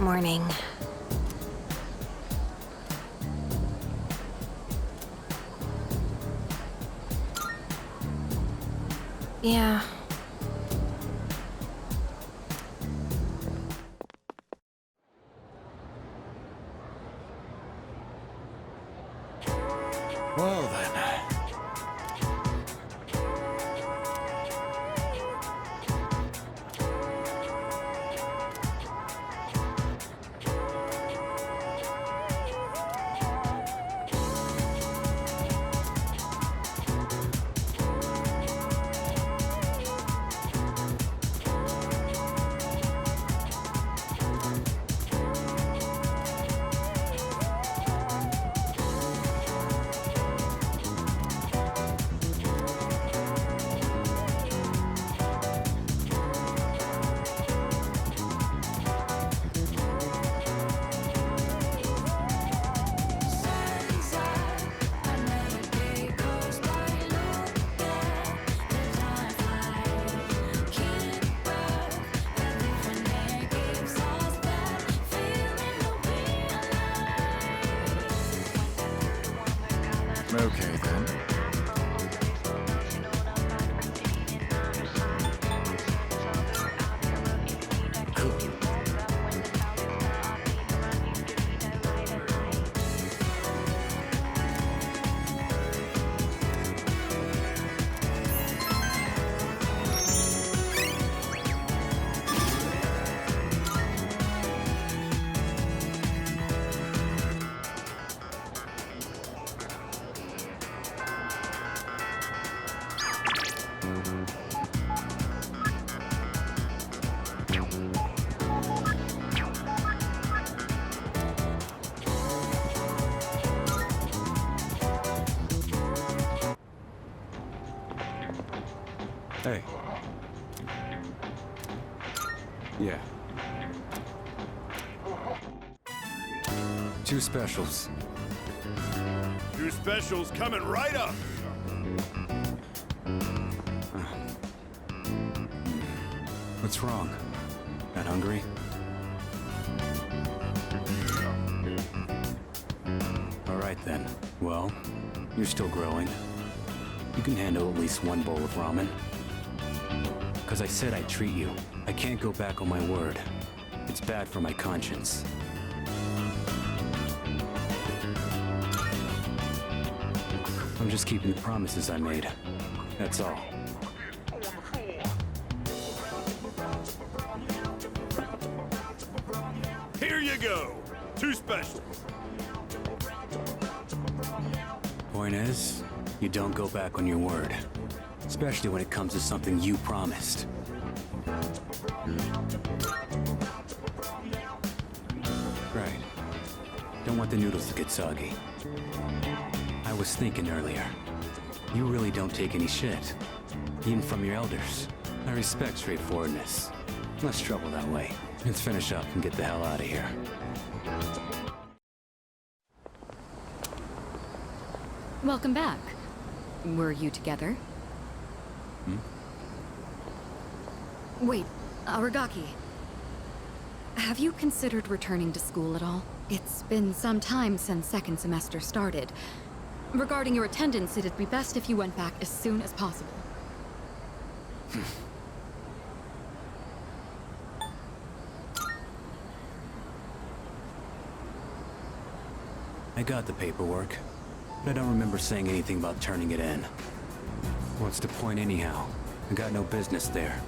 Morning. Yeah. Well then. Okay then. Hey. Yeah. 2 specials. 2 specials coming right up. What's wrong? Not hungry? All right then. Well, you're still growing. You can handle at least 1 bowl of ramen. Because I said I'd treat you. I can't go back on my word. It's bad for my conscience. I'm just keeping the promises I made. That's all. Here you go. 2 specials. Point is, you don't go back on your word. Especially when it comes to something you promised. Right. Don't want the noodles to get soggy. I was thinking earlier. You really don't take any shit. Even from your elders. I respect straightforwardness. Less trouble that way. Let's finish up and get the hell out of here. Welcome back. Were you together? Wait, Aragaki. Have you considered returning to school at all? It's been some time since second semester started. Regarding your attendance, it'd be best if you went back as soon as possible. I got the paperwork, but I don't remember saying anything about turning it in. What's the point anyhow? I got no business there.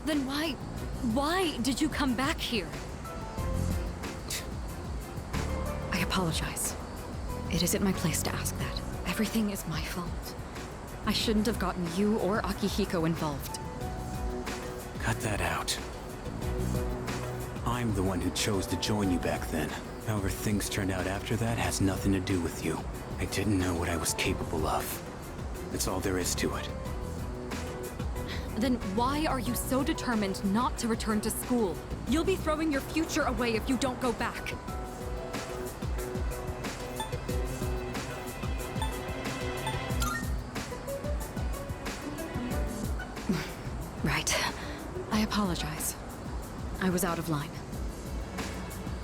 Then why did you come back here? I apologize. It isn't my place to ask that. Everything is my fault. I shouldn't have gotten you or Akihiko involved. Cut that out. I'm the one who chose to join you back then. However things turned out after that has nothing to do with you. I didn't know what I was capable of. That's all there is to it. Then why are you so determined not to return to school? You'll be throwing your future away if you don't go back. Right. I apologize. I was out of line.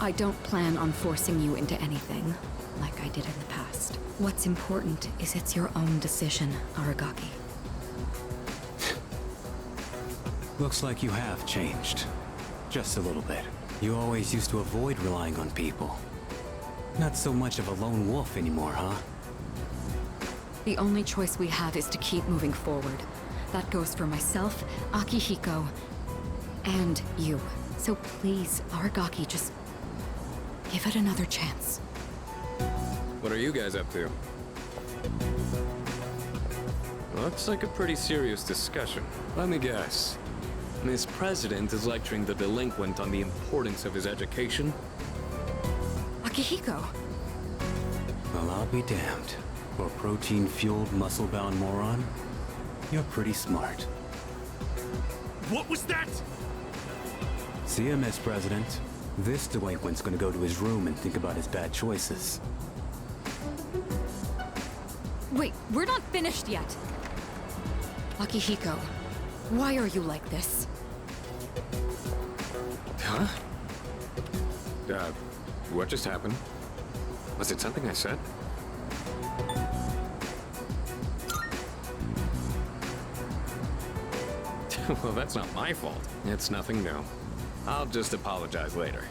I don't plan on forcing you into anything, like I did in the past. What's important is it's your own decision, Aragaki. Looks like you have changed. Just a little bit. You always used to avoid relying on people. Not so much of a lone wolf anymore, huh? The only choice we have is to keep moving forward. That goes for myself, Akihiko, and you. So please, Aragaki, just give it another chance. What are you guys up to? Looks like a pretty serious discussion. Let me guess. Miss President is lecturing the delinquent on the importance of his education? Akihiko! Well, I'll be damned. For a protein-fueled, muscle-bound moron, you're pretty smart. What was that? See ya, Miss President. This delinquent's gonna go to his room and think about his bad choices. Wait, we're not finished yet. Akihiko, why are you like this? Huh? What just happened? Was it something I said? Well, that's not my fault. It's nothing new. I'll just apologize later.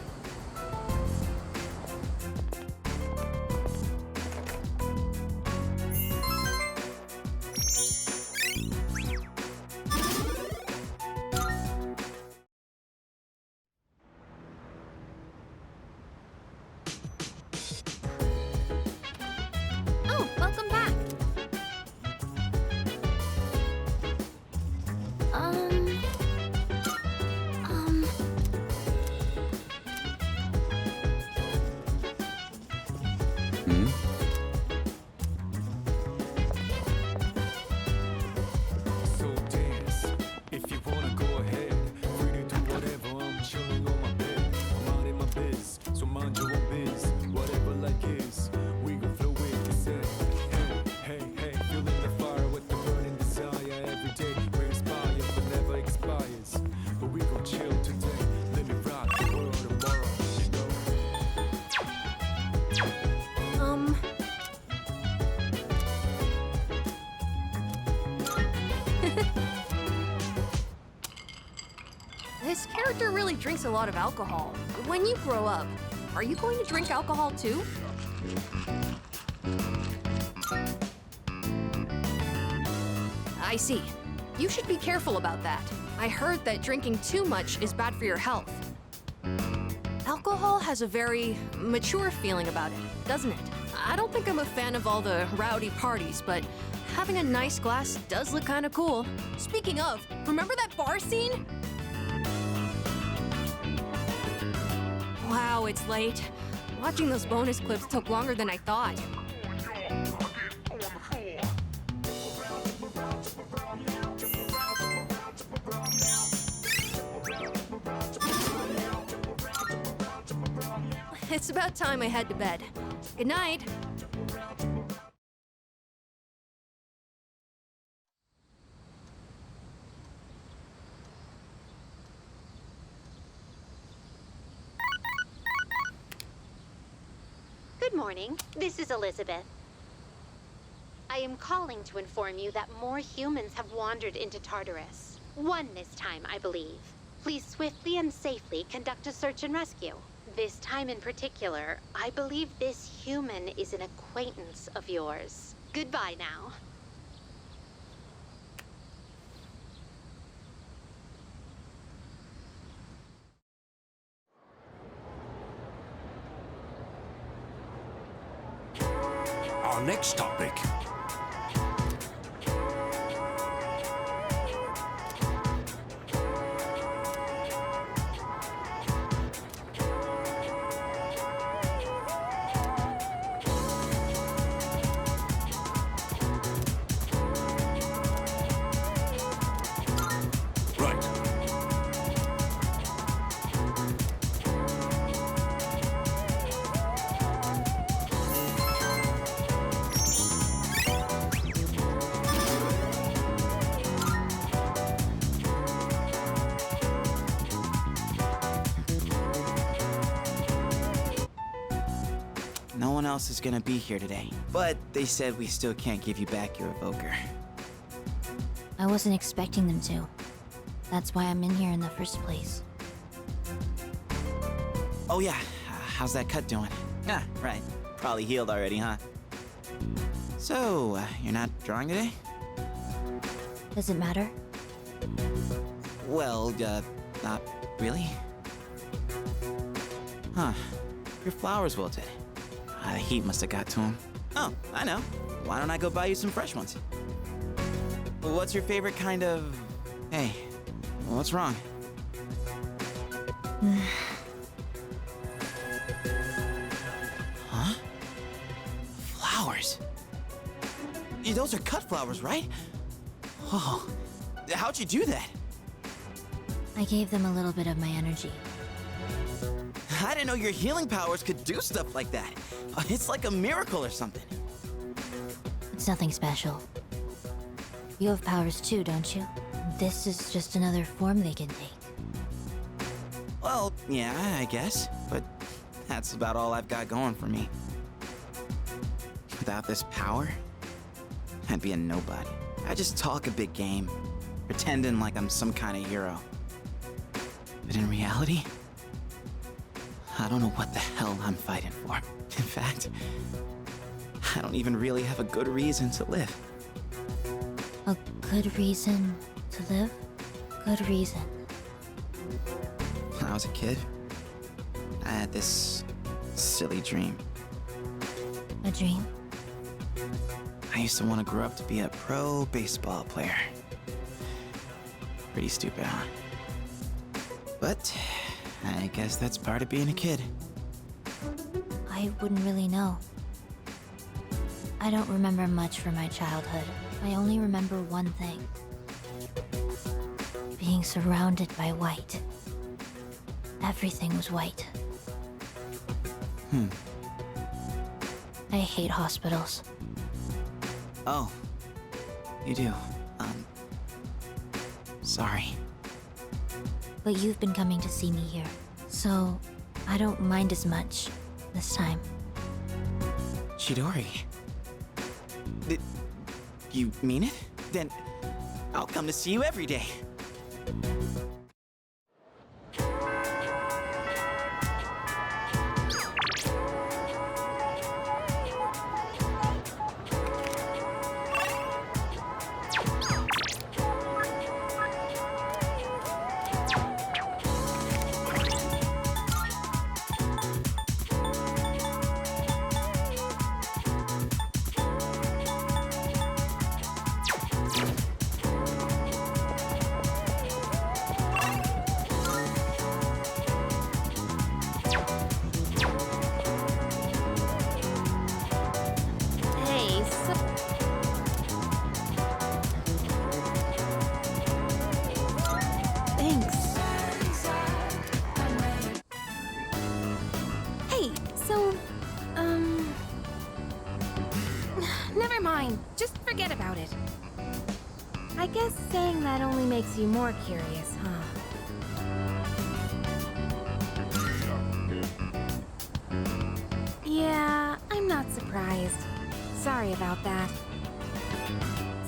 Oh, welcome back. So dance, if you wanna go ahead. Free to do whatever, I'm chilling on my bed. I'm out in my biz, so mind your own biz. Whatever like is, we gon' flow with the set. Hey, hey, hey, feeling the fire with the burning desire. Every day we inspire, but never expires. But we gon' chill today, let me rock the world tomorrow, you know. This character really drinks a lot of alcohol. When you grow up, are you going to drink alcohol too? I see. You should be careful about that. I heard that drinking too much is bad for your health. Alcohol has a very mature feeling about it, doesn't it? I don't think I'm a fan of all the rowdy parties, but having a nice glass does look kind of cool. Speaking of, remember that bar scene? Wow, it's late. Watching those bonus clips took longer than I thought. It's about time I head to bed. Good night. Good morning. This is Elizabeth. I am calling to inform you that more humans have wandered into Tartarus. One this time, I believe. Please swiftly and safely conduct a search and rescue. This time in particular, I believe this human is an acquaintance of yours. Goodbye now. Our next topic. Right. else is gonna be here today, but they said we still can't give you back your evoker. I wasn't expecting them to. That's why I'm in here in the first place. Oh yeah, how's that cut doing? Ah, right. Probably healed already, huh? So, you're not drawing today? Does it matter? Well, not really. Huh. Your flowers wilted. The heat must have got to them. Oh, I know. Why don't I go buy you some fresh ones? What's your favorite kind of... Hey, what's wrong? Huh? Flowers? Those are cut flowers, right? Oh, how'd you do that? I gave them a little bit of my energy. I didn't know your healing powers could do stuff like that. It's like a miracle or something. It's nothing special. You have powers too, don't you? This is just another form they can take. Well, yeah, I guess. But that's about all I've got going for me. Without this power, I'd be a nobody. I just talk a big game, pretending like I'm some kind of hero. But in reality, I don't know what the hell I'm fighting for. In fact, I don't even really have a good reason to live. A good reason to live? Good reason. When I was a kid, I had this silly dream. A dream? I used to want to grow up to be a pro baseball player. Pretty stupid, huh? But I guess that's part of being a kid. I wouldn't really know. I don't remember much from my childhood. I only remember one thing. Being surrounded by white. Everything was white. I hate hospitals. Oh, you do. Sorry. But you've been coming to see me here, so I don't mind as much this time. Chidori. Did you mean it? Then I'll come to see you every day. Never mind. Just forget about it. I guess saying that only makes you more curious, huh? Yeah, I'm not surprised. Sorry about that.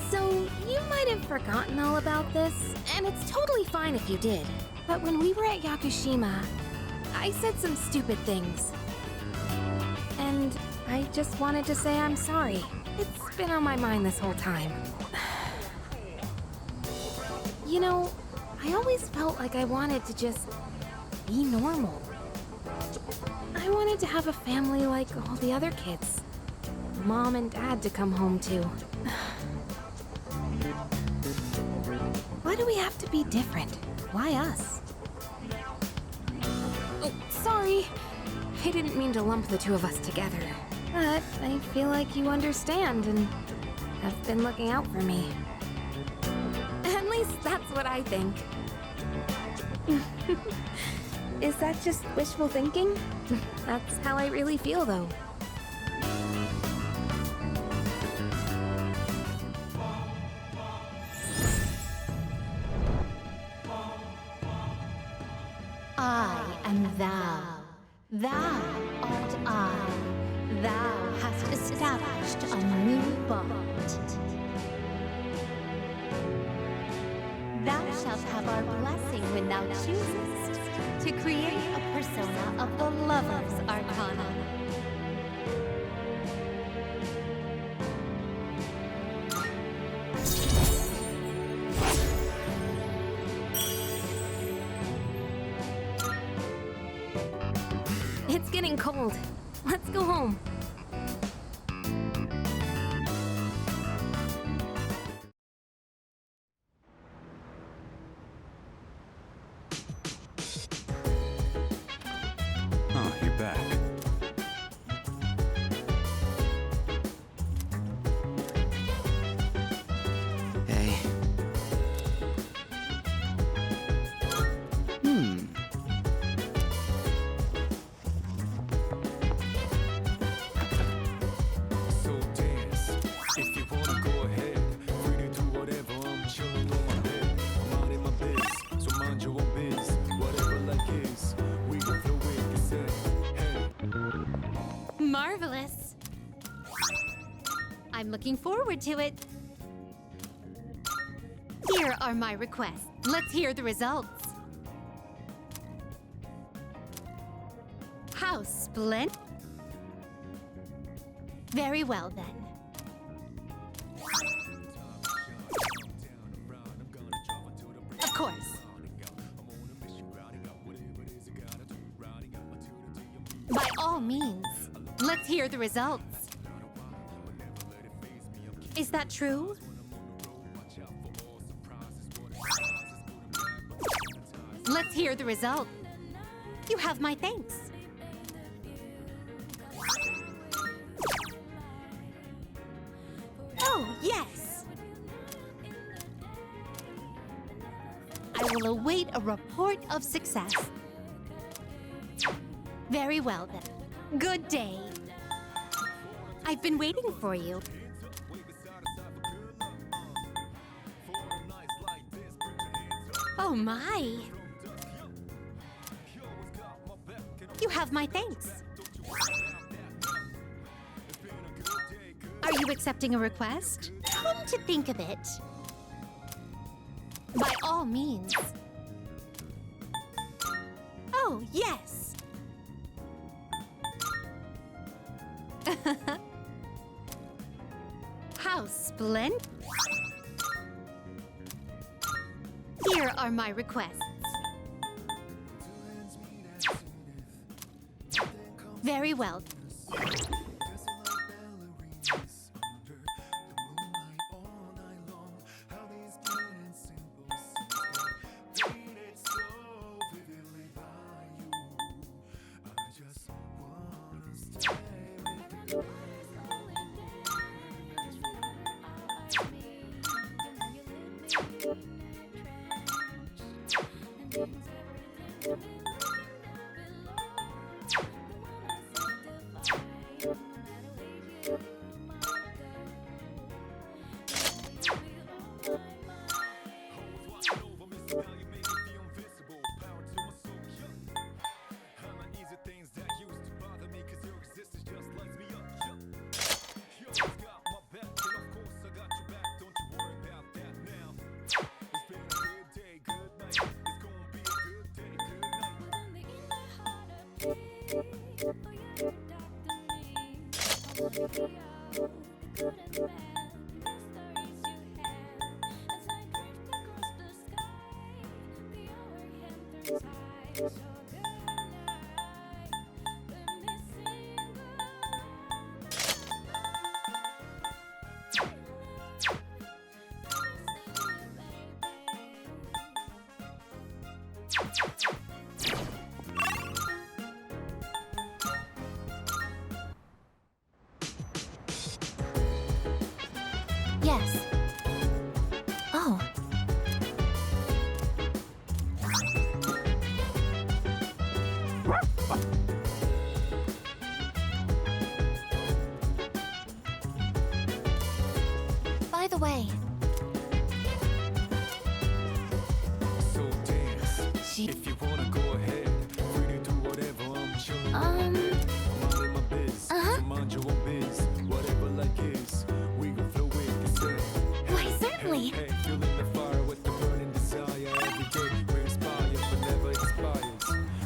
So, you might have forgotten all about this, and it's totally fine if you did. But when we were at Yakushima, I said some stupid things. And I just wanted to say I'm sorry. It's been on my mind this whole time. You know, I always felt like I wanted to just be normal. I wanted to have a family like all the other kids. Mom and Dad to come home to. Why do we have to be different? Why us? Oh, sorry. I didn't mean to lump the two of us together. But I feel like you understand and have been looking out for me. At least that's what I think. Is that just wishful thinking? That's how I really feel, though. I am thou. Thou art I. Thou hast established a new bond. Thou shalt have our blessing when thou choosest to create a persona of the Lover's Arcana. It's getting cold. Let's go home. Oh, you're back. Hey. So dance. If you wanna go ahead, free to do whatever. I'm chilling on my bed. I'm out in my biz, so mind your own biz. Whatever like is, we gon' flow with it. Say, hey. Marvelous. I'm looking forward to it. Here are my requests. Let's hear the results. How splendid. Very well then. Of course. By all means, let's hear the results. Is that true? Let's hear the result. You have my thanks. Oh, yes. I will await a report of success. Very well then. Good day. I've been waiting for you. Oh my. You have my thanks. Are you accepting a request? Come to think of it. By all means. Oh, yes. How splendid. Here are my requests. Very well. Yes. Oh. By the way, So dance. If you wanna go ahead, free to do whatever. I'm chilling on my bed. I'm out in my biz, so mind Bye. Hey, fueling the fire with the burning desire. Every day we inspire, but never expires.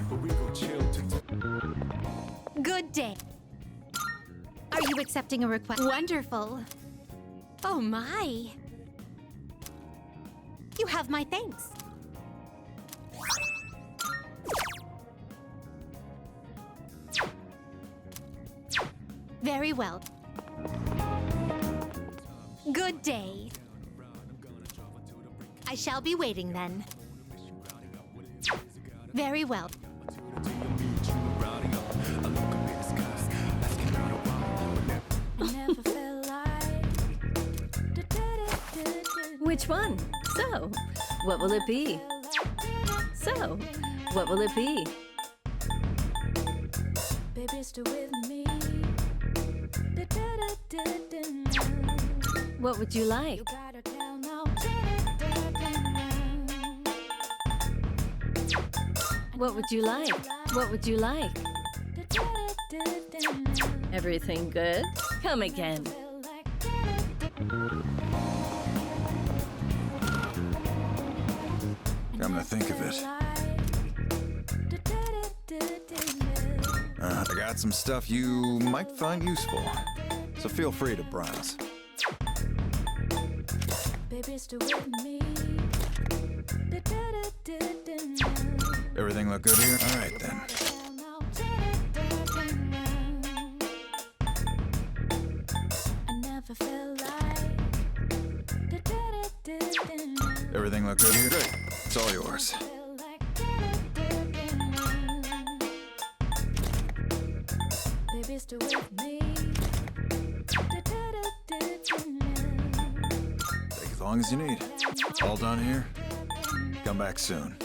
But we gon' chill to Good day. Are you accepting a request? Wonderful. Oh my. You have my thanks. Very well. Good day. I shall be waiting then. Very well. Which one? So, what will it be? So, what will it be? Baby, stay with me. What would you like? You gotta tell now. What would you like? What would you like? Everything good? Come again. Come to think of it, I got some stuff you might find useful, so feel free to browse. Baby, stay with me. Everything look good here? All right, then. I never felt like. Everything look good here? Great. It's all yours. Baby, stay with me. Take as long as you need. All done here? Come back soon.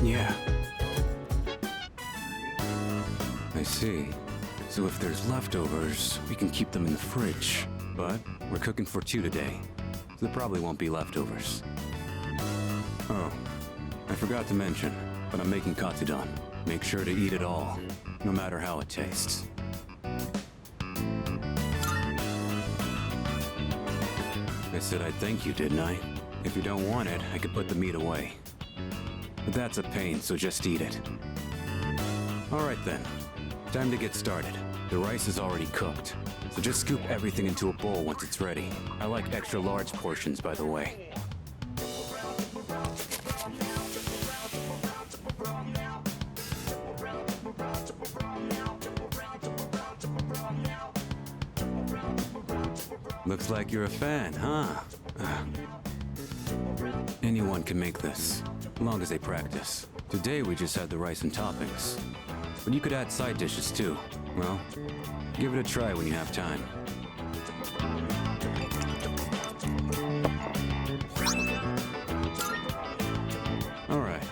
Yeah. I see. So if there's leftovers, we can keep them in the fridge. But we're cooking for 2 today, so there probably won't be leftovers. Oh, I forgot to mention, but I'm making katsudon. Make sure to eat it all, no matter how it tastes. I said I'd thank you, didn't I? If you don't want it, I could put the meat away. But that's a pain, so just eat it. Alright then, time to get started. The rice is already cooked, so just scoop everything into a bowl once it's ready. I like extra large portions, by the way. Looks like you're a fan, huh? Anyone can make this, as long as they practice. Today we just had the rice and toppings, but you could add side dishes too. Well, give it a try when you have time. All right,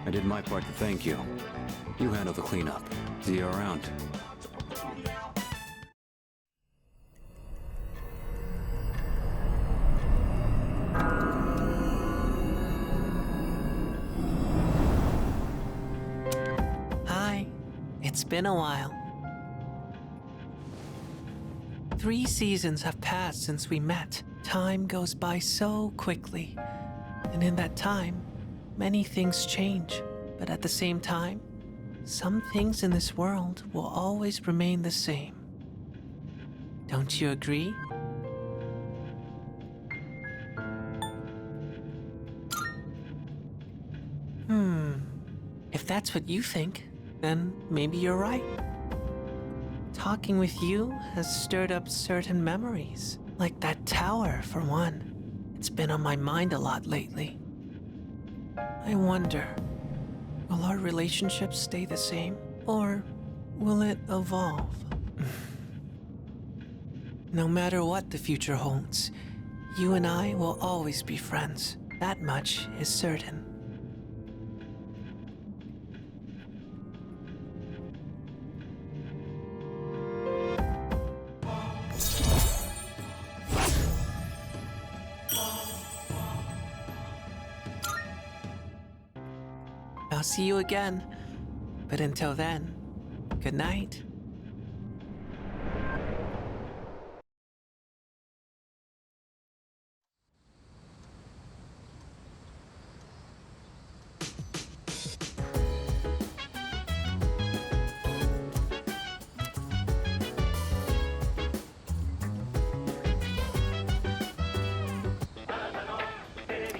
I did my part to thank you. You handle the cleanup. See you around. It's been a while. 3 seasons have passed since we met. Time goes by so quickly. And in that time, many things change. But at the same time, some things in this world will always remain the same. Don't you agree? If that's what you think, then maybe you're right. Talking with you has stirred up certain memories, like that tower, for one. It's been on my mind a lot lately. I wonder, will our relationship stay the same, or will it evolve? No matter what the future holds, you and I will always be friends. That much is certain. I'll see you again. But until then, good night.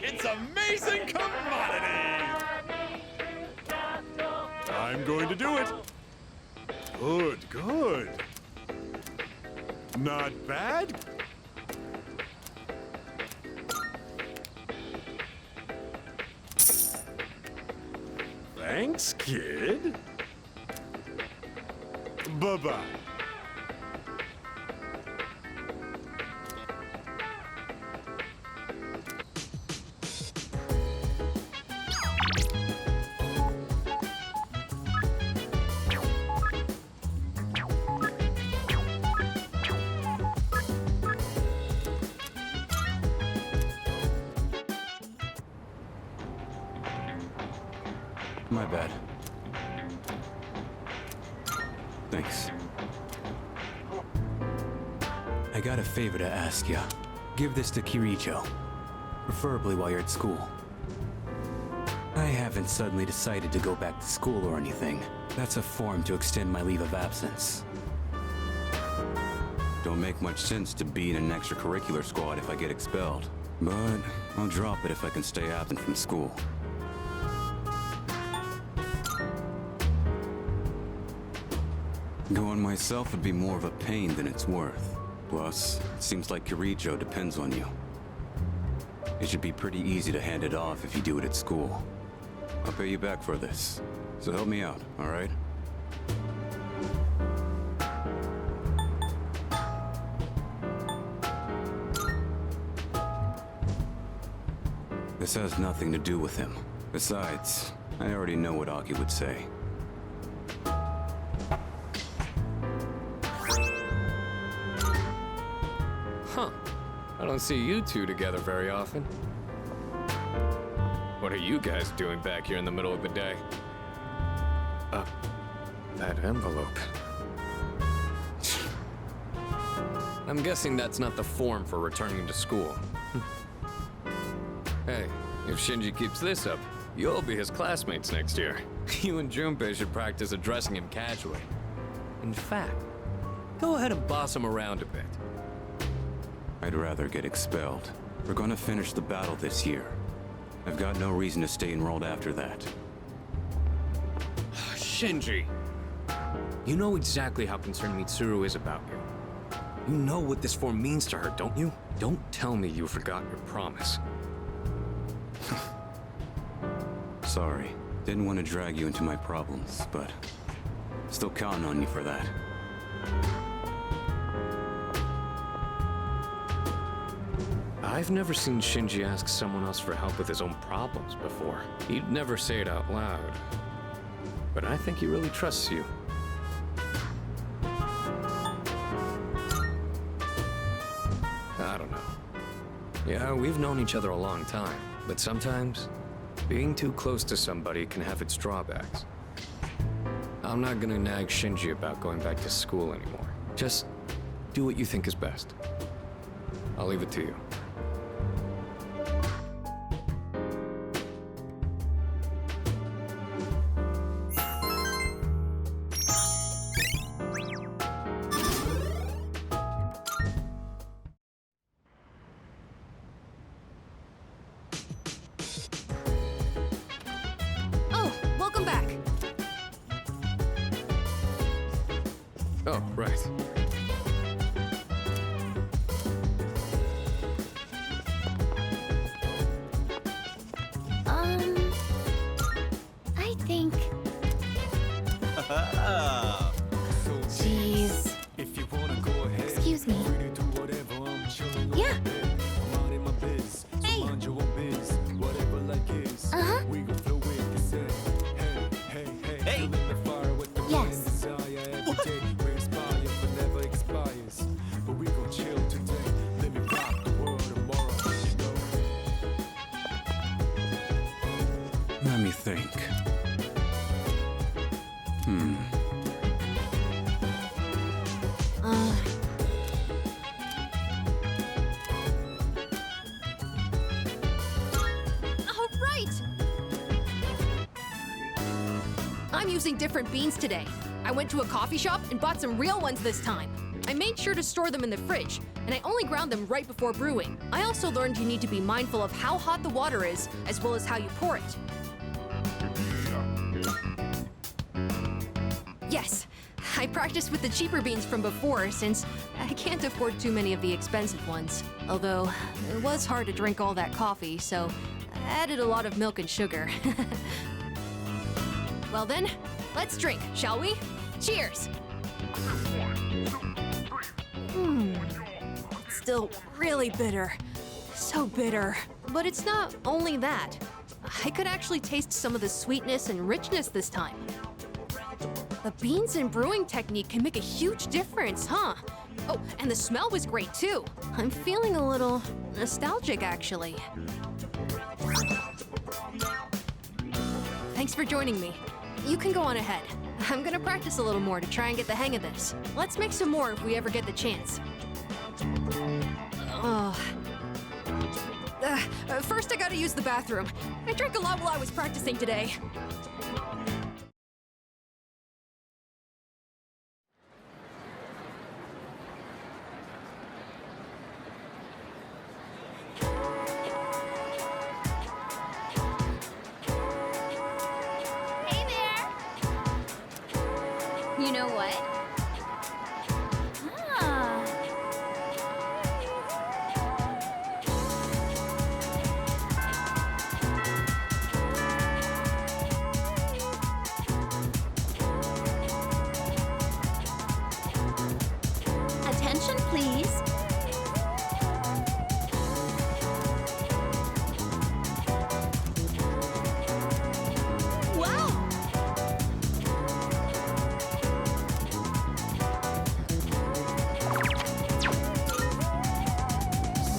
It's amazing commodity! I'm going to do it. Good, good. Not bad. Thanks, kid. Bye-bye. My bad. Thanks. I got a favor to ask ya. Give this to Kirijo. Preferably while you're at school. I haven't suddenly decided to go back to school or anything. That's a form to extend my leave of absence. Don't make much sense to be in an extracurricular squad if I get expelled. But I'll drop it if I can stay absent from school. Going myself would be more of a pain than it's worth. Plus, it seems like Kirijo depends on you. It should be pretty easy to hand it off if you do it at school. I'll pay you back for this, so help me out, all right? This has nothing to do with him. Besides, I already know what Aki would say. Huh. I don't see you two together very often. What are you guys doing back here in the middle of the day? That envelope. I'm guessing that's not the form for returning to school. Hey, if Shinji keeps this up, you'll be his classmates next year. You and Junpei should practice addressing him casually. In fact, go ahead and boss him around a bit. I'd rather get expelled. We're gonna finish the battle this year. I've got no reason to stay enrolled after that. Shinji! You know exactly how concerned Mitsuru is about you. You know what this form means to her, don't you? Don't tell me you forgot your promise. Sorry. Didn't want to drag you into my problems, but still counting on you for that. I've never seen Shinji ask someone else for help with his own problems before. He'd never say it out loud. But I think he really trusts you. I don't know. Yeah, we've known each other a long time, but sometimes being too close to somebody can have its drawbacks. I'm not gonna nag Shinji about going back to school anymore. Just do what you think is best. I'll leave it to you. Oh, right. I think... Jeez. If you wanna go ahead, Excuse me. free to do whatever, I'm chilling on Yeah. my bed. I'm minding my biz, so Hey. mind your own biz. Whatever like is, we gon' flow with this. Hey, feeling the fire with the burning Yes. desire every day. We inspire, but never expires. But we gon' chill today. Let me rock the world tomorrow. You know? Let me think. All right! I'm using different beans today. I went to a coffee shop and bought some real ones this time. I made sure to store them in the fridge, and I only ground them right before brewing. I also learned you need to be mindful of how hot the water is, as well as how you pour it. Yes, I practiced with the cheaper beans from before, since I can't afford too many of the expensive ones. Although, it was hard to drink all that coffee, so I added a lot of milk and sugar. Well then, let's drink, shall we? Cheers! It's still really bitter. So bitter. But it's not only that. I could actually taste some of the sweetness and richness this time. The beans and brewing technique can make a huge difference, huh? Oh, and the smell was great too. I'm feeling a little nostalgic, actually. Thanks for joining me. You can go on ahead. I'm gonna practice a little more to try and get the hang of this. Let's make some more if we ever get the chance. First I gotta use the bathroom. I drank a lot while I was practicing today. Hey there! You know what? Attention, please. Wow!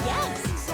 Yes!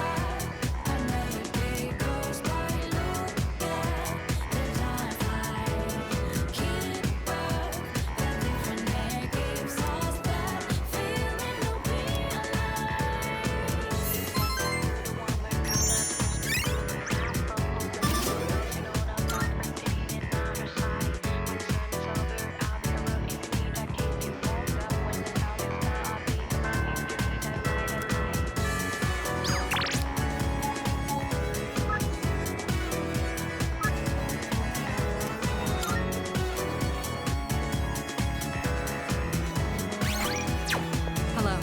Hello.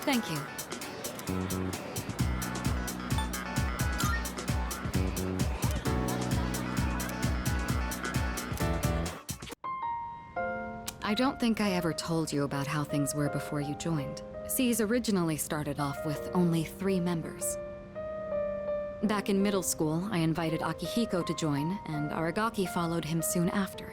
Thank you. I don't think I ever told you about how things were before you joined. C's originally started off with only 3 members. Back in middle school, I invited Akihiko to join, and Aragaki followed him soon after.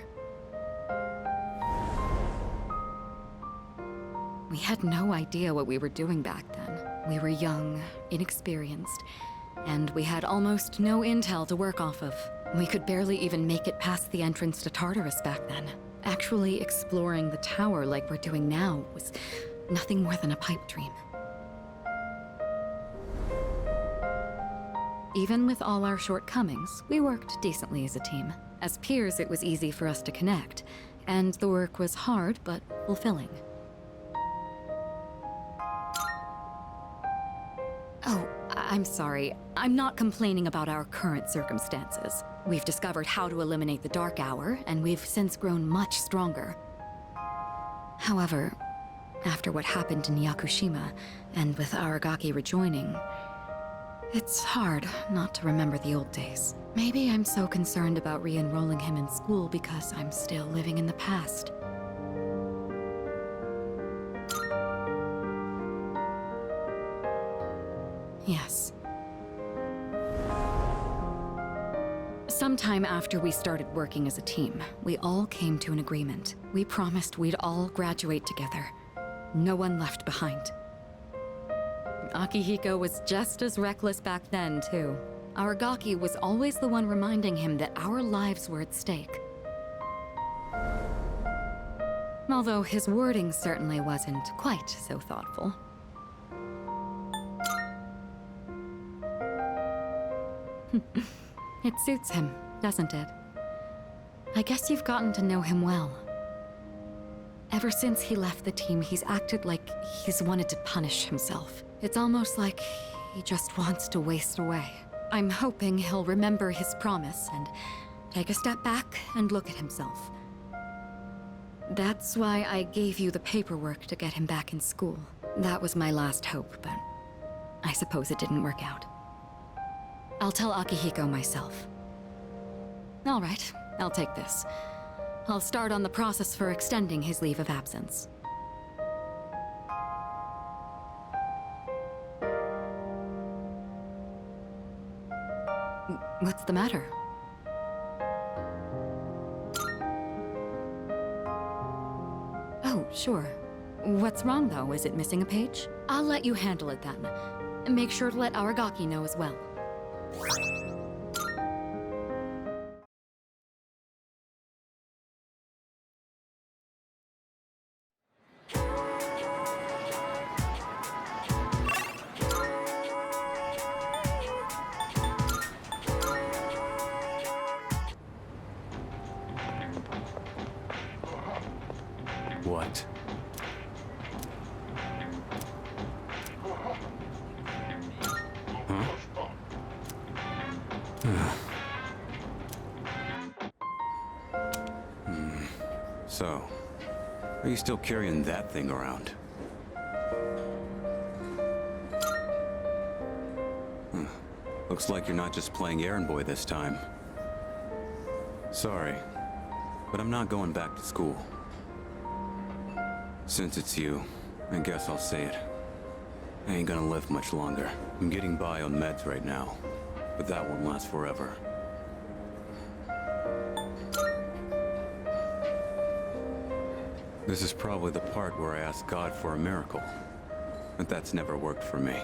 We had no idea what we were doing back then. We were young, inexperienced, and we had almost no intel to work off of. We could barely even make it past the entrance to Tartarus back then. Actually exploring the tower like we're doing now was nothing more than a pipe dream. Even with all our shortcomings, we worked decently as a team. As peers, it was easy for us to connect, and the work was hard but fulfilling. Oh, I'm sorry. I'm not complaining about our current circumstances. We've discovered how to eliminate the dark hour, and we've since grown much stronger. However, after what happened in Yakushima, and with Aragaki rejoining, it's hard not to remember the old days. Maybe I'm so concerned about re-enrolling him in school because I'm still living in the past. Yes. Sometime after we started working as a team, we all came to an agreement. We promised we'd all graduate together. No one left behind. Akihiko was just as reckless back then, too. Aragaki was always the one reminding him that our lives were at stake. Although his wording certainly wasn't quite so thoughtful. It suits him, doesn't it? I guess you've gotten to know him well. Ever since he left the team, he's acted like he's wanted to punish himself. It's almost like he just wants to waste away. I'm hoping he'll remember his promise and take a step back and look at himself. That's why I gave you the paperwork to get him back in school. That was my last hope, but I suppose it didn't work out. I'll tell Akihiko myself. All right, I'll take this. I'll start on the process for extending his leave of absence. What's the matter? Oh, sure. What's wrong, though? Is it missing a page? I'll let you handle it then. Make sure to let Aragaki know as well. What? So, are you still carrying that thing around? Looks like you're not just playing errand boy this time. Sorry, but I'm not going back to school. Since it's you, I guess I'll say it. I ain't gonna live much longer. I'm getting by on meds right now, but that won't last forever. This is probably the part where I ask God for a miracle, but that's never worked for me.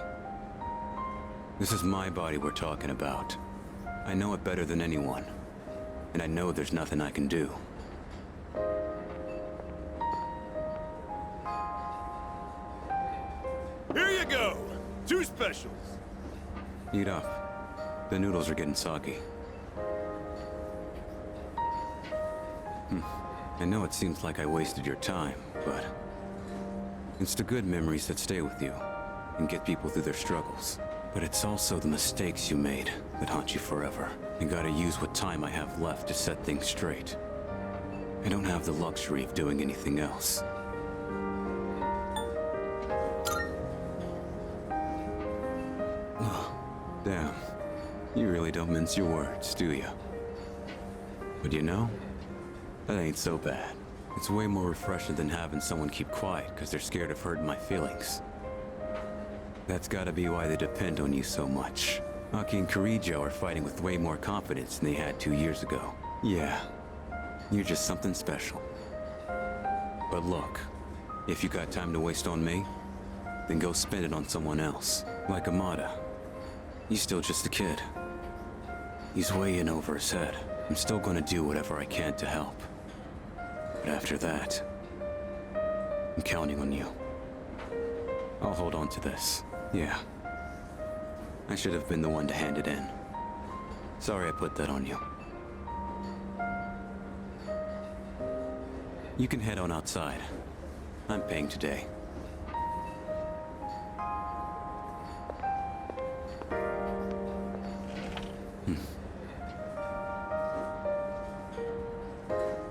This is my body we're talking about. I know it better than anyone, and I know there's nothing I can do. Here you go! 2 specials! Eat up. The noodles are getting soggy. I know it seems like I wasted your time, but it's the good memories that stay with you and get people through their struggles. But it's also the mistakes you made that haunt you forever. I gotta use what time I have left to set things straight. I don't have the luxury of doing anything else. Oh, damn. You really don't mince your words, do you? But you know, that ain't so bad. It's way more refreshing than having someone keep quiet because they're scared of hurting my feelings. That's gotta be why they depend on you so much. Aki and Kirijo are fighting with way more confidence than they had 2 years ago. Yeah, you're just something special. But look, if you got time to waste on me, then go spend it on someone else. Like Amada. He's still just a kid. He's way in over his head. I'm still gonna do whatever I can to help. But after that, I'm counting on you. I'll hold on to this. Yeah. I should have been the one to hand it in. Sorry I put that on you. You can head on outside. I'm paying today.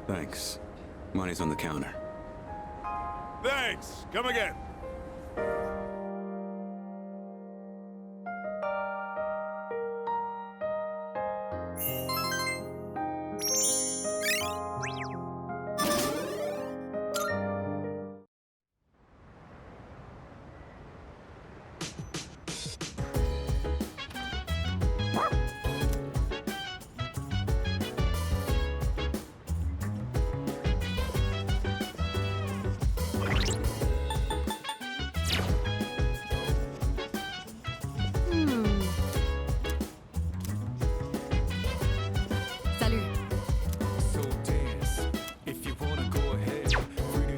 Thanks. Money's on the counter. Thanks. Come again. Salut. So dance if you wanna go ahead.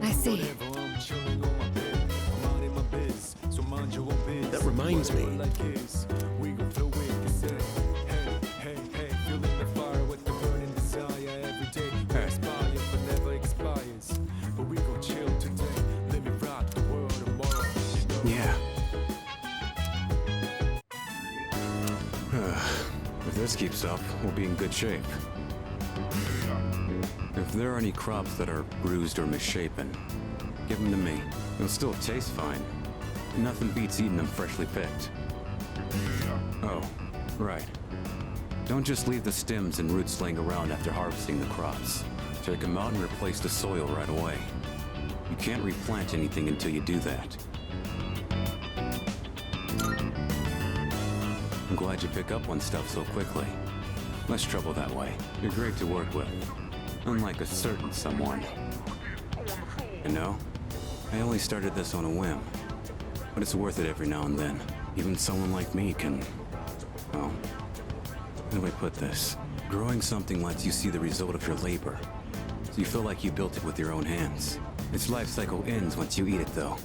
I see. I'm chilling on my bed. I'm out in my biz, so mind your own biz. That reminds me. Whatever like is, we gon' flow with the set. Hey, hey, hey, feeling the fire with the burning desire every day. We aspire but never expires. But we gon' chill today. Let me rock the world tomorrow. You know? Yeah. If this keeps up, we'll be in good shape. If there are any crops that are bruised or misshapen, give them to me. They'll still taste fine. Nothing beats eating them freshly picked. Oh, right. Don't just leave the stems and roots laying around after harvesting the crops. Take them out and replace the soil right away. You can't replant anything until you do that. I'm glad you pick up on stuff so quickly. Less trouble that way. You're great to work with. Unlike a certain someone. You know, I only started this on a whim. But it's worth it every now and then. Even someone like me can... well... how do I put this? Growing something lets you see the result of your labor. So you feel like you built it with your own hands. Its life cycle ends once you eat it, though.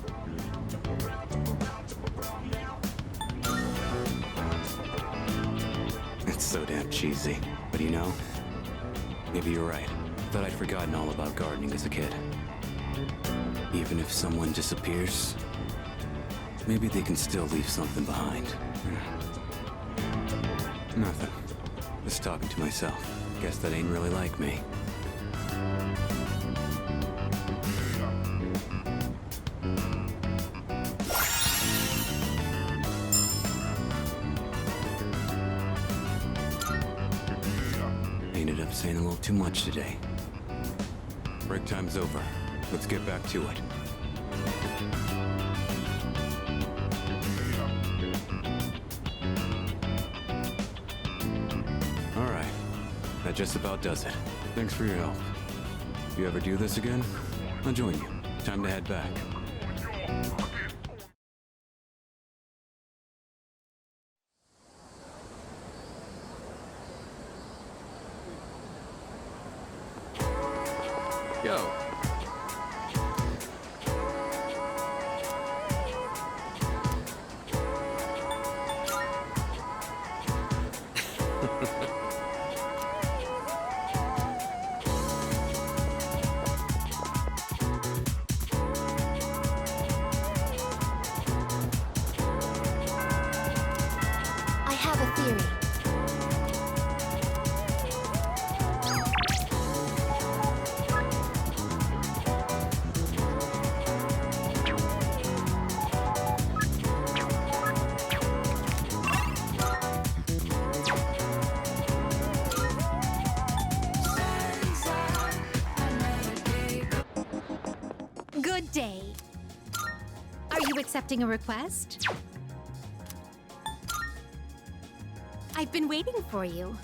It's so damn cheesy. But you know, maybe you're right. I thought I'd forgotten all about gardening as a kid. Even if someone disappears, maybe they can still leave something behind. Nothing. Just talking to myself. Guess that ain't really like me. Ended up saying a little too much today. Break time's over. Let's get back to it. All right. That just about does it. Thanks for your help. If you ever do this again, I'll join you. Time to head back. Yo. I have a theory. Good day. Are you accepting a request? I've been waiting for you.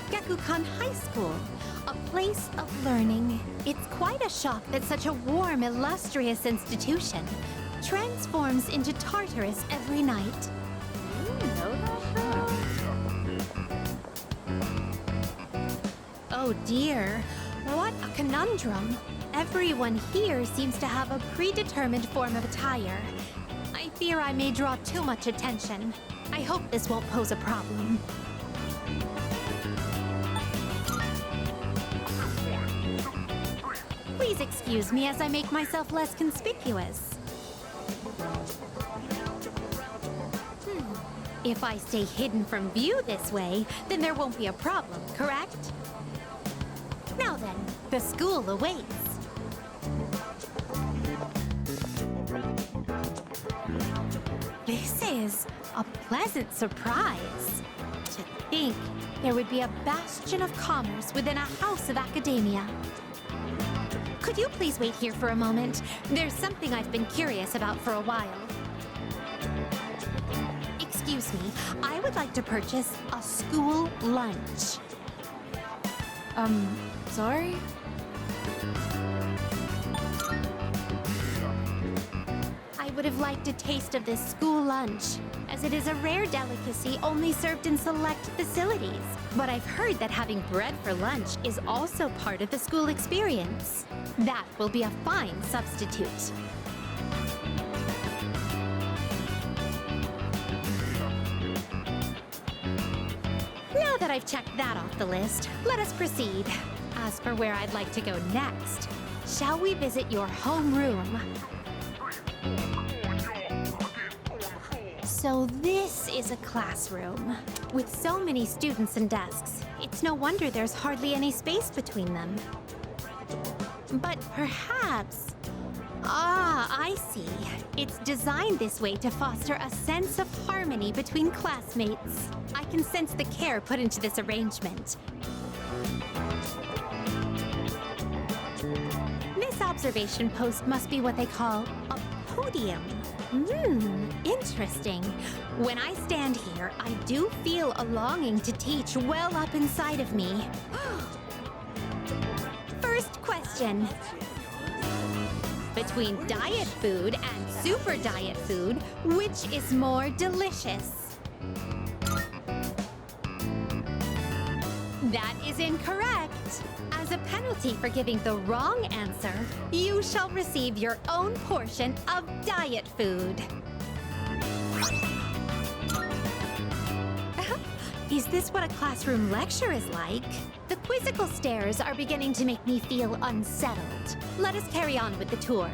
Gakukan High School, a place of learning. It's quite a shock that such a warm, illustrious institution transforms into Tartarus every night. Oh dear, what a conundrum. Everyone here seems to have a predetermined form of attire. I fear I may draw too much attention. I hope this won't pose a problem. Please excuse me as I make myself less conspicuous. If I stay hidden from view this way, then there won't be a problem, correct? Now then, the school awaits. This is a pleasant surprise. To think there would be a bastion of commerce within a house of academia. Could you please wait here for a moment? There's something I've been curious about for a while. Excuse me, I would like to purchase a school lunch. Sorry? I would have liked a taste of this school lunch, as it is a rare delicacy only served in select facilities. But I've heard that having bread for lunch is also part of the school experience. That will be a fine substitute. Now that I've checked that off the list, let us proceed. As for where I'd like to go next, shall we visit your homeroom? So this is a classroom. With so many students and desks, it's no wonder there's hardly any space between them. But perhaps... Ah, I see. It's designed this way to foster a sense of harmony between classmates. I can sense the care put into this arrangement. This observation post must be what they call a podium. Interesting. When I stand here, I do feel a longing to teach well up inside of me. First question. Between diet food and super diet food, which is more delicious? That is incorrect. As a penalty for giving the wrong answer, you shall receive your own portion of diet food. Is this what a classroom lecture is like? The quizzical stares are beginning to make me feel unsettled. Let us carry on with the tour.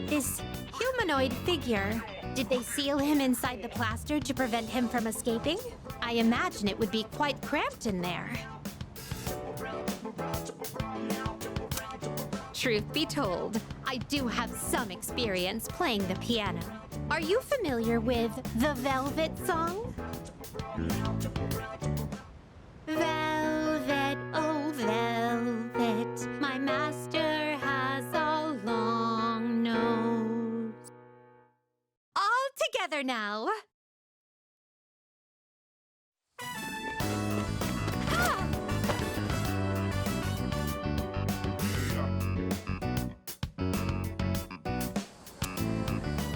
This humanoid figure, did they seal him inside the plaster to prevent him from escaping? I imagine it would be quite cramped in there. Truth be told, I do have some experience playing the piano. Are you familiar with the Velvet song? Velvet, oh velvet, my master has a long nose. All together now.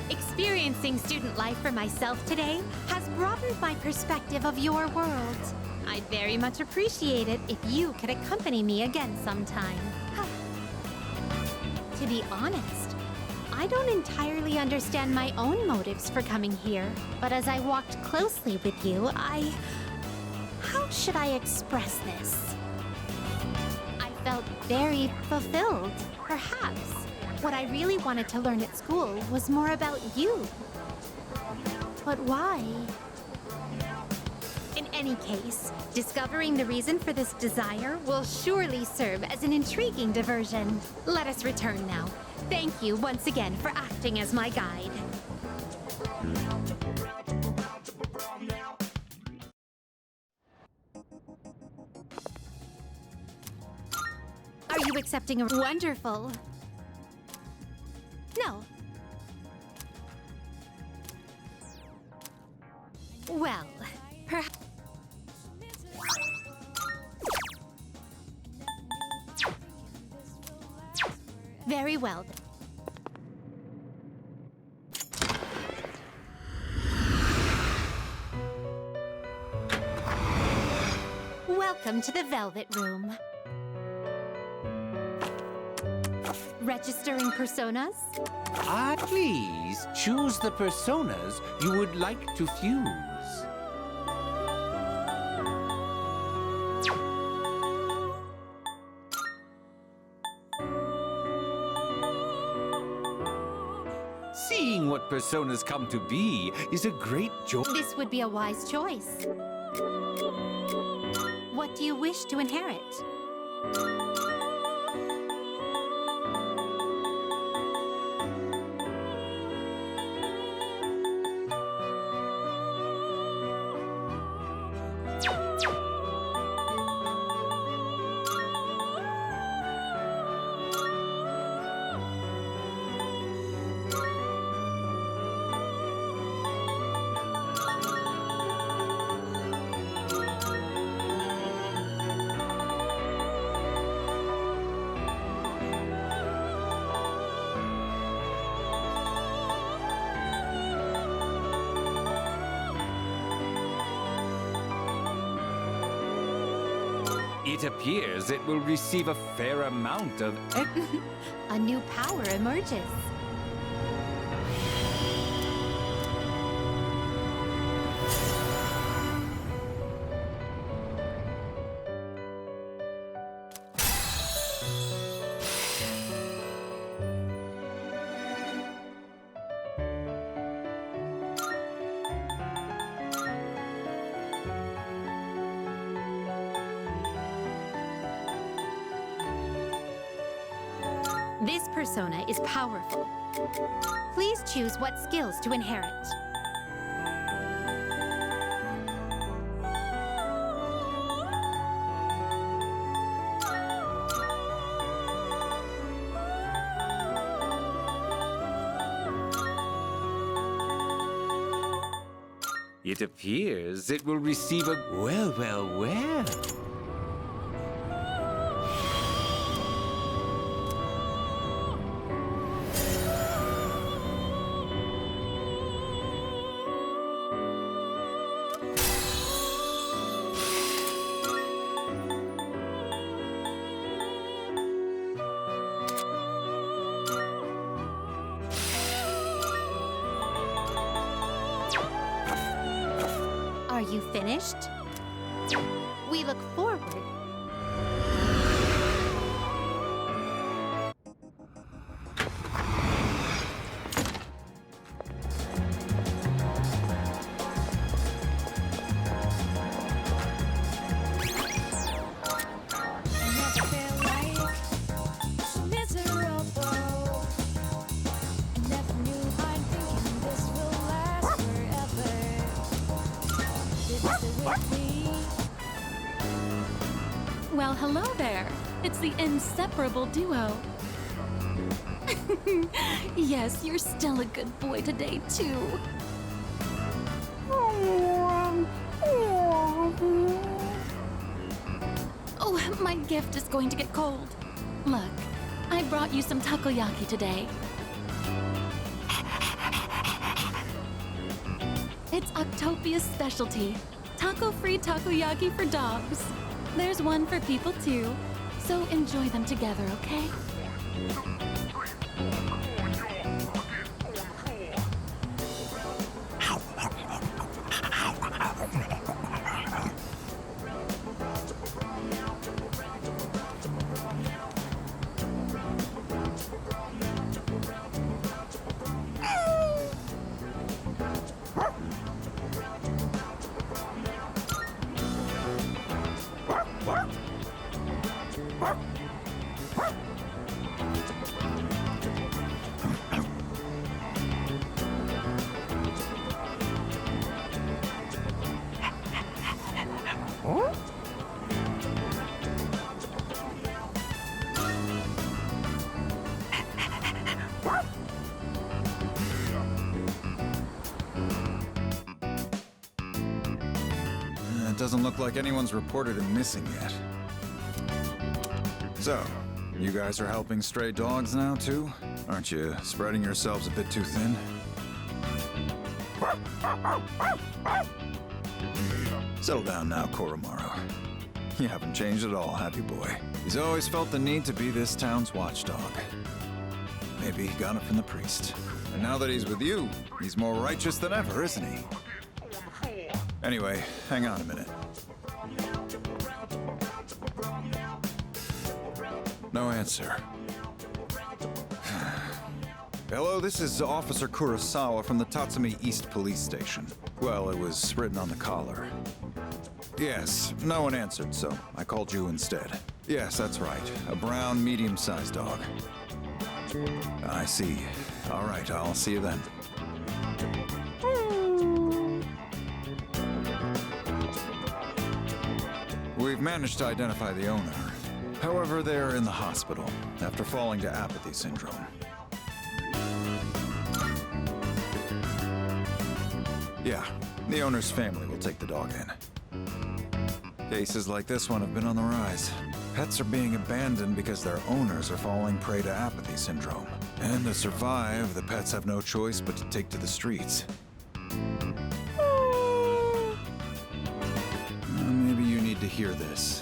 Experiencing student life for myself today has broadened my perspective of your world. I'd very much appreciate it if you could accompany me again sometime. To be honest, I don't entirely understand my own motives for coming here, but as I walked closely with you, how should I express this? I felt very fulfilled, perhaps. What I really wanted to learn at school was more about you. But why? In any case, discovering the reason for this desire will surely serve as an intriguing diversion. Let us return now. Thank you once again for acting as my guide. Are you accepting a wonderful? No. Well, perhaps. Very well. Welcome to the Velvet Room. Registering personas? Please choose the personas you would like to fuse. Seeing what what personas come to be is a great joy. This would be a wise choice. What do you wish to inherit? It appears it will receive a fair amount of A new power emerges. This persona is powerful. Please choose what skills to inherit. It appears it will receive a well. Are you finished? We look forward. Well, hello there. It's the inseparable duo. Yes, you're still a good boy today, too. Oh, my gift is going to get cold. Look, I brought you some takoyaki today. It's Octopia's specialty. Taco-free takoyaki for dogs. There's one for people too, so enjoy them together, okay? It doesn't look like anyone's reported him missing yet. So, you guys are helping stray dogs now, too? Aren't you spreading yourselves a bit too thin? Settle down now, Koromaru. You haven't changed at all, have you, boy? He's always felt the need to be this town's watchdog. Maybe he got it from the priest. And now that he's with you, he's more righteous than ever, isn't he? Anyway, hang on a minute. No answer. Hello, this is Officer Kurosawa from the Tatsumi East Police Station. Well, it was written on the collar. Yes, no one answered, so I called you instead. Yes, that's right. A brown, medium-sized dog. I see. All right, I'll see you then. We've managed to identify the owner. However, they're in the hospital after falling to apathy syndrome. Yeah, the owner's family will take the dog in. Cases like this one have been on the rise. Pets are being abandoned because their owners are falling prey to apathy syndrome. And to survive, the pets have no choice but to take to the streets. Maybe you need to hear this.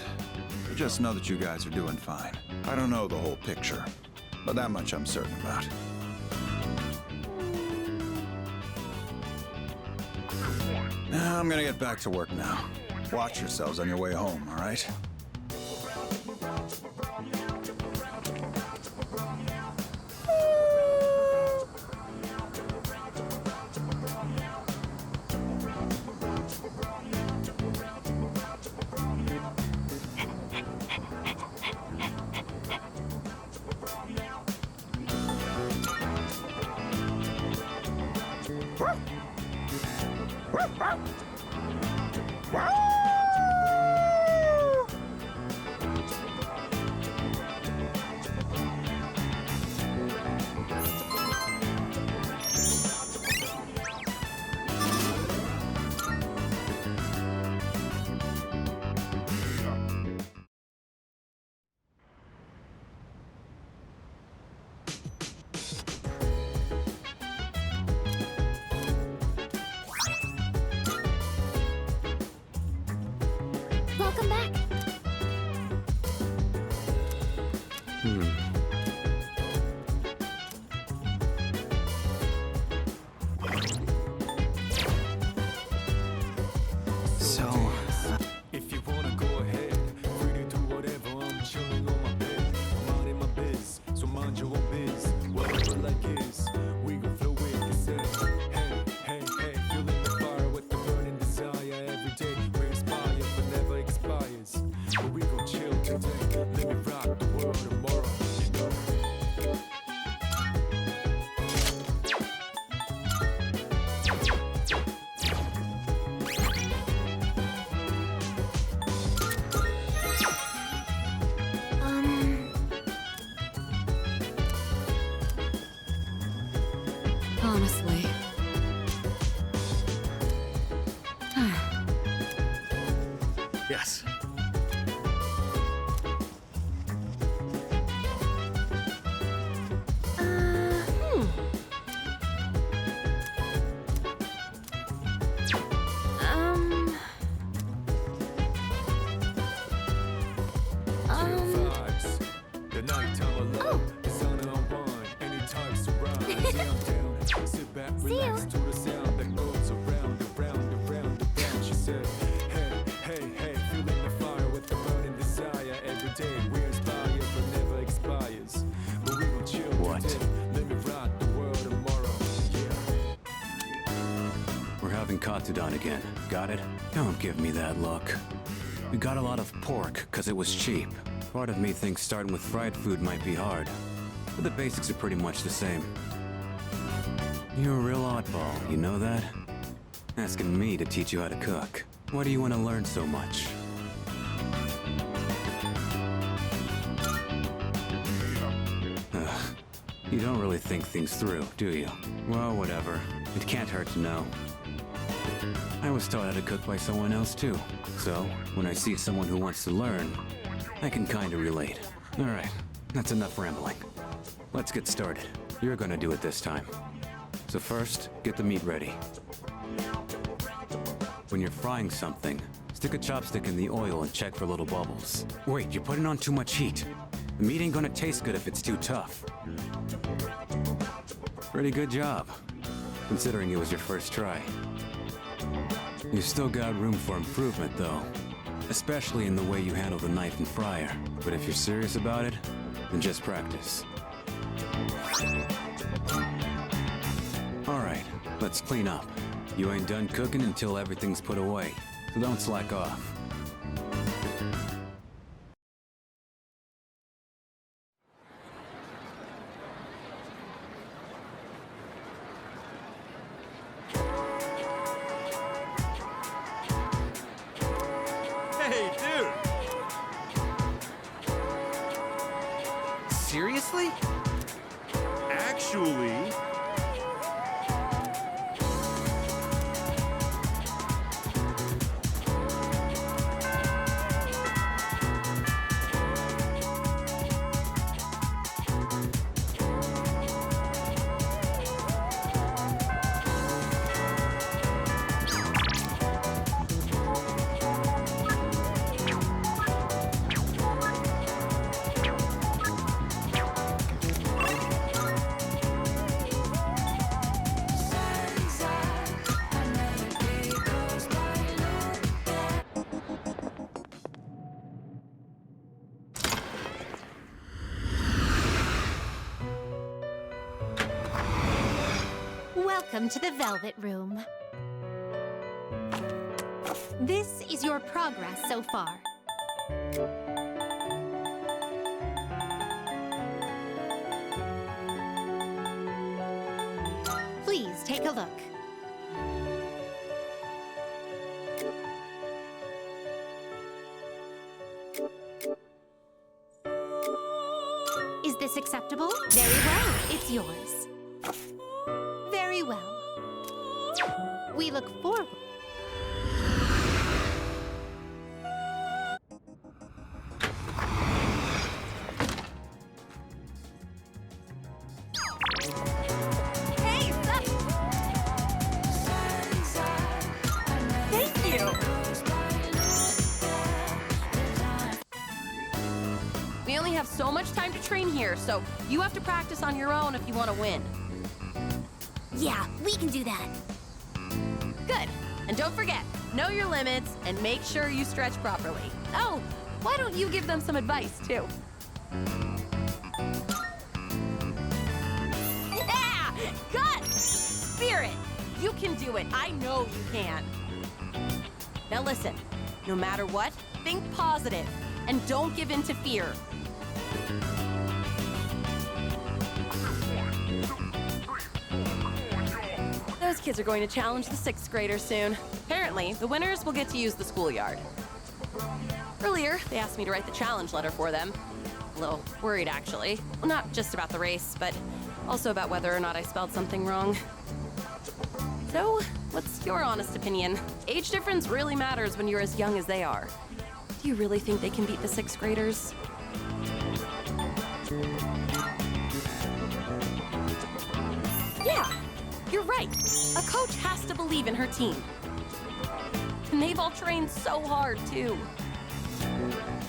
Just know that you guys are doing fine. I don't know the whole picture, but that much I'm certain about. I'm gonna get back to work now. Watch yourselves on your way home, all right? Welcome back. So, If you wanna go ahead, free to do whatever. I'm chilling on my bed. I'm out in my biz, so mind your own biz. Whatever like is, we gon' flow with this. Hey, hey, hey, feeling the fire with the burning desire every day. We're inspired, but never expires. But we gon' chill today. Let me rock the world tomorrow. You know. Honestly. Yes. Vibes. The nighttime alone. The sun unwind. Any types around. Down. Sit back, relax to the sound that goes around, around, around, around. She said, hey, hey, hey, feeling the fire with the burning desire every day. We're inspired, but never expires. But we will chill today. Let me rock the world tomorrow. Yeah. We're having Katsudan again. Got it? Don't give me that look. We got a lot of pork because it was cheap. Part of me thinks starting with fried food might be hard, but the basics are pretty much the same. You're a real oddball, you know that? Asking me to teach you how to cook. Why do you want to learn so much? You don't really think things through, do you? Well, whatever. It can't hurt to know. I was taught how to cook by someone else too, so when I see someone who wants to learn, I can kinda relate. Alright, that's enough rambling. Let's get started. You're gonna do it this time. So first, get the meat ready. When you're frying something, stick a chopstick in the oil and check for little bubbles. Wait, you're putting on too much heat. The meat ain't gonna taste good if it's too tough. Pretty good job, considering it was your first try. You've still got room for improvement, though. Especially in the way you handle the knife and fryer. But if you're serious about it, then just practice. let's clean up. You ain't done cooking until everything's put away, so don't slack off. Hey, dude! Seriously? Actually, Welcome to the Velvet Room. This is your progress so far. Please take a look. Is this acceptable? Very well, it's yours. Very well. We look forward. Hey, thank you! We only have so much time to train here, so you have to practice on your own if you want to win. Yeah, we can do that. Good. And don't forget, know your limits and make sure you stretch properly. Oh, why don't you give them some advice, too? Yeah! Good! Spirit! You can do it. I know you can. Now listen, no matter what, think positive and don't give in to fear. Those kids are going to challenge the 6th graders soon. Apparently, the winners will get to use the schoolyard. Earlier, they asked me to write the challenge letter for them. A little worried, actually. Well, not just about the race, but also about whether or not I spelled something wrong. So, what's your honest opinion? Age difference really matters when you're as young as they are. Do you really think they can beat the 6th graders? Yeah, you're right. A coach has to believe in her team. And they've all trained so hard, too.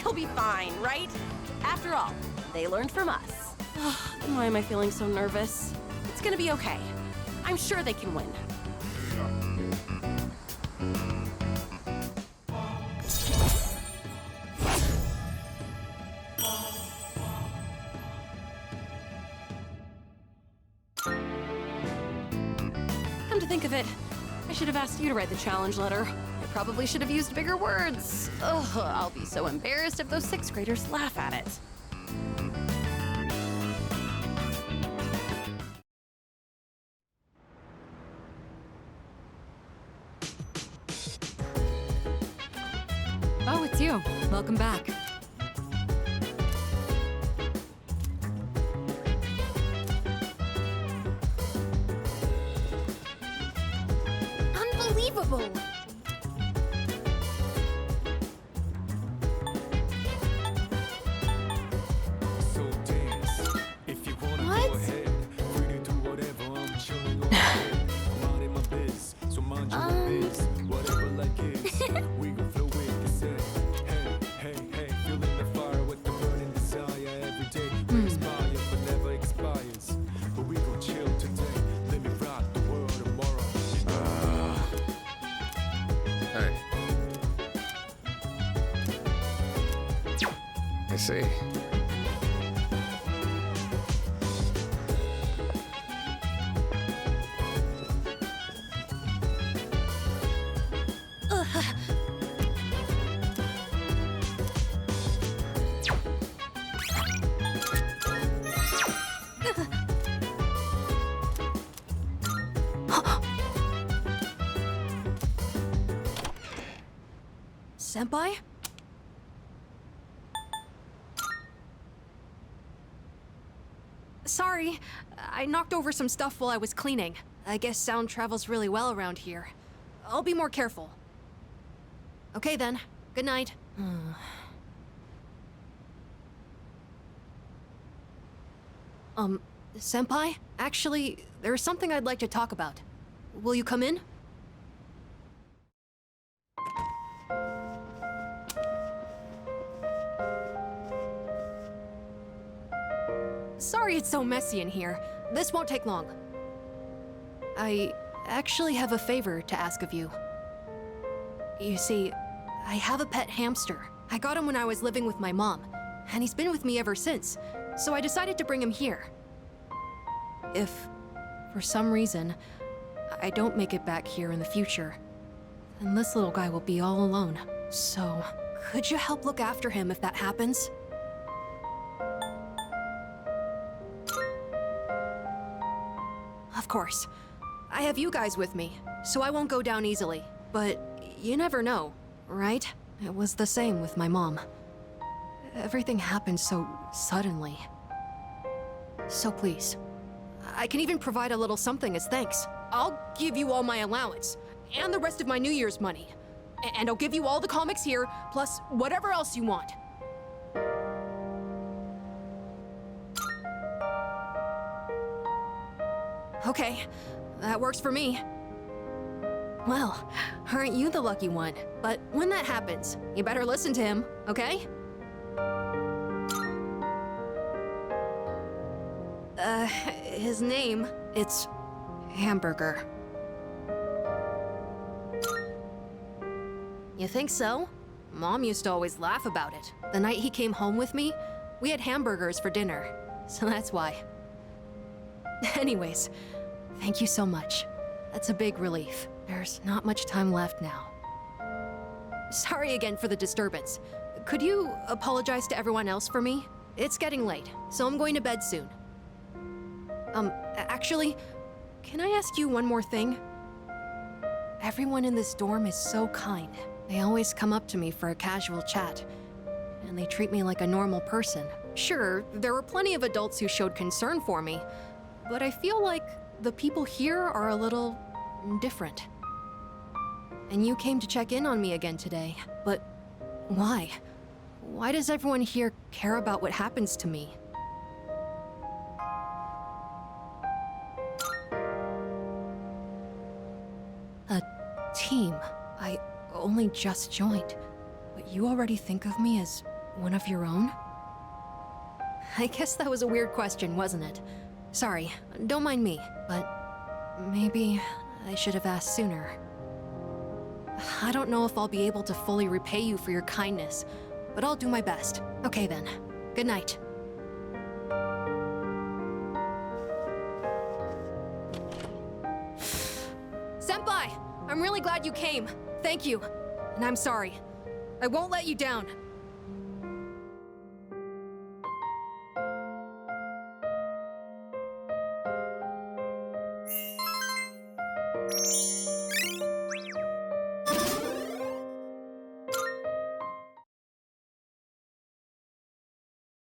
They'll be fine, right? After all, they learned from us. Then why am I feeling so nervous? It's gonna be okay. I'm sure they can win. Come to think of it, I should have asked you to write the challenge letter. I probably should have used bigger words. Ugh, I'll be so embarrassed if those 6th graders laugh at it. Oh, it's you. Welcome back. Unbelievable! So dance. If you wanna What? go ahead, free to do whatever. I'm chilling on my bed. I'm out in my biz, so mind your own biz. Whatever like is, we gon' flow with the set. Hey, hey, hey, feeling the fire with the burning desire every day. We inspire, but never expires. But we gon' chill today. Let me rock the world tomorrow. Hey. I see. Senpai? Sorry, I knocked over some stuff while I was cleaning. I guess sound travels really well around here. I'll be more careful. Okay then, good night. Senpai? Actually, there's something I'd like to talk about. Will you come in? Sorry it's so messy in here. This won't take long. I actually have a favor to ask of you. You see, I have a pet hamster. I got him when I was living with my mom, and he's been with me ever since, so I decided to bring him here. If, for some reason, I don't make it back here in the future, then this little guy will be all alone. So, could you help look after him if that happens? Of course. I have you guys with me, so I won't go down easily. But you never know, right? It was the same with my mom. Everything happened so suddenly. So please, I can even provide a little something as thanks. I'll give you all my allowance, and the rest of my New Year's money. And I'll give you all the comics here, plus whatever else you want. Okay, that works for me. Well, aren't you the lucky one? But when that happens, you better listen to him, okay? His name, it's Hamburger. You think so? Mom used to always laugh about it. The night he came home with me, we had hamburgers for dinner, so that's why. Anyways, thank you so much. That's a big relief. There's not much time left now. Sorry again for the disturbance. Could you apologize to everyone else for me? It's getting late, so I'm going to bed soon. Actually, can I ask you one more thing? Everyone in this dorm is so kind. They always come up to me for a casual chat, and they treat me like a normal person. Sure, there were plenty of adults who showed concern for me, but I feel like the people here are a little different. And you came to check in on me again today, but why? Why does everyone here care about what happens to me? A team. I only just joined, but you already think of me as one of your own? I guess that was a weird question, wasn't it? Sorry, don't mind me, but maybe I should have asked sooner. I don't know if I'll be able to fully repay you for your kindness, but I'll do my best. Okay then, good night. Senpai, I'm really glad you came. Thank you. And I'm sorry. I won't let you down.